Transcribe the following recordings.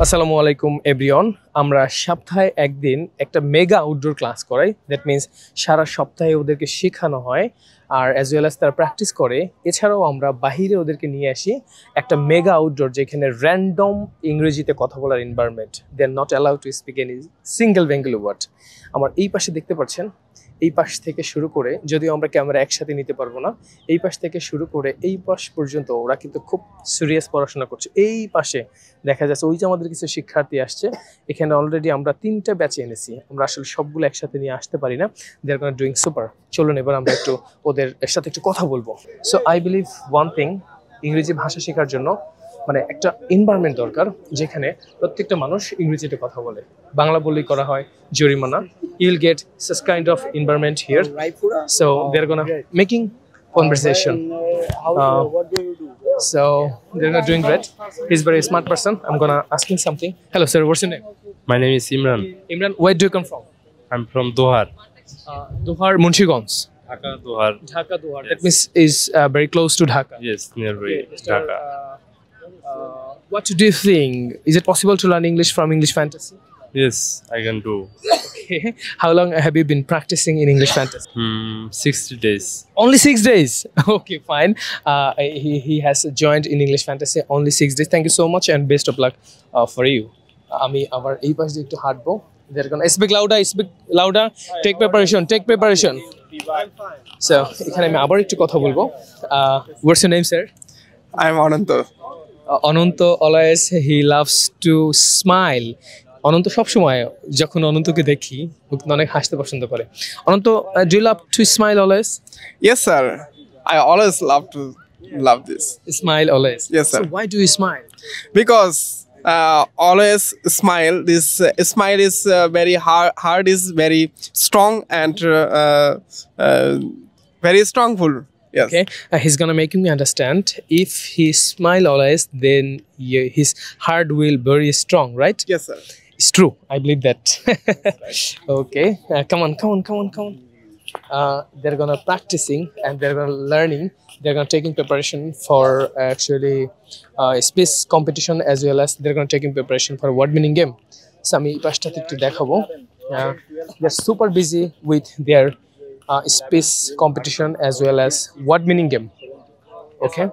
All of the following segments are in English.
আসসালামু আলাইকুম এভরিওয়ান। আমরা সপ্তাহে একদিন একটা মেগা আউটডোর ক্লাস করাই। দ্যাট মিনস সারা সপ্তাহে ওদেরকে শেখানো হয় আর অ্যাজ ওয়েল অ্যাজ তারা প্র্যাকটিস করে। এছাড়াও আমরা বাহিরে ওদেরকে নিয়ে আসি একটা মেগা আউটডোর, যেখানে র্যান্ডম ইংরেজিতে কথা বলার environment. They are not allowed to speak any single Bengali word. আমার এই পাশে দেখতে পাচ্ছেন, এই পাশ থেকে শুরু করে, যদিও আমরা ক্যামেরা একসাথে নিতে পারবো না, এই পাশ থেকে শুরু করে এই পাশ পর্যন্ত ওরা কিন্তু খুব সিরিয়াস পড়াশোনা করছে। এই পাশে দেখা যাচ্ছে ওই যে আমাদের কিছু শিক্ষার্থী আসছে, এখানে অলরেডি আমরা 3টা ব্যাচে এনেছি। আমরা আসলে সবগুলো একসাথে নিয়ে আসতে পারি না। দে আর গোনা ডুইং সুপার। চলুন এবার আমরা একটু ওদের সাথে একটু কথা বলবো। So I believe one thing, ইংরেজি ভাষা শেখার জন্য মানে একটা এনভায়রনমেন্ট দরকার, যেখানে প্রত্যেকটা মানুষ ইংরেজিতে কথা বলে। বাংলা বললেই করা হয় জরিমানা। You'll get such kind of environment here. So they're gonna making conversation. What do you do? So they're not doing great. He's very smart person. I'm gonna ask him something. Hello sir, what's your name? My name is Imran. Imran, where do you come from? I'm from Dohar. Dohar, Munchiganj. Dhaka, Dohar. Dhaka, Dohar. That means is very close to Dhaka. Yes, nearby Okay, Dhaka. What do you think? Is it possible to learn English from English Fantasy? Yes, I can do. Okay. How long have you been practicing in English Fantasy? 60 days. Only 6 days. Okay, fine. He has joined in English Fantasy only 6 days. Thank you so much and best of luck for you. আমি আবার এই পাশ দিয়ে একটু হাঁটবো। They're gonna speak louder. Take preparation. So এখানে আমি আবার একটু কথা বলবো। What's your name, sir? I'm Ananto. Ananto always he loves to smile. অনন্ত সবসময় যখন অনন্তকে দেখি অনেক হাসতে পছন্দ করে। অনন্ত, do you love to smile always? Yes, sir. I always love this. Smile always. Yes, sir. So why do you smile? Because always smile. This smile is very heart is very strong and very strongful. Yes. Okay, he's gonna make me understand. If he smile always, then his heart will very strong, right? Yes, sir. It's true. I believe that. Okay, come on. They're gonna practicing and they're gonna learning. They're gonna taking preparation for actually speech competition, as well as they're gonna taking preparation for word meaning game. So আমি পাঁচটাতে একটু দেখাবো। They're super busy with their speech competition as well as word meaning game. Okay.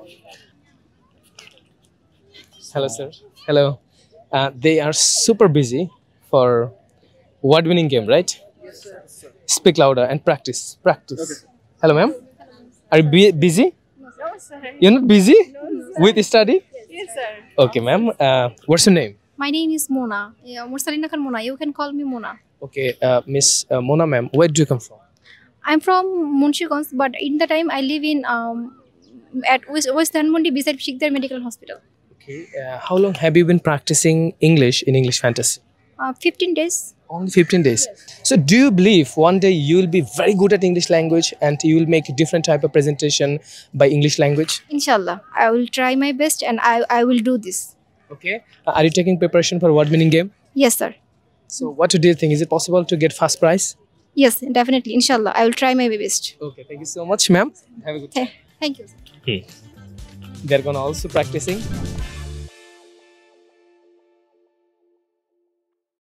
Hello, sir. Hello. They are super busy for word winning game, right? Yes, sir. Speak louder and practice. Okay. Hello, ma'am. Are you busy? No, sir. You're not busy with study? Yes, sir. Okay, ma'am. What's your name? My name is Mona. Mursalina Khan Mona. You can call me Mona. Okay, Miss Mona, ma'am. Where do you come from? I'm from Munchiganj, but in the time I live in at West Dhanmondi beside Shikdar Medical Hospital. Okay. How long have you been practicing English in English Fantasy? 15 days. Only 15 days. So do you believe one day you will be very good at English language and you will make a different type of presentation by English language? Inshallah, I will try my best and I will do this. Okay. Are you taking preparation for word meaning game? Yes, sir. So what do you think? Is it possible to get first prize? Yes, definitely. Inshallah, I will try my best. Okay. Thank you so much, ma'am. Have a good time. Thank you. They're gonna also practicing.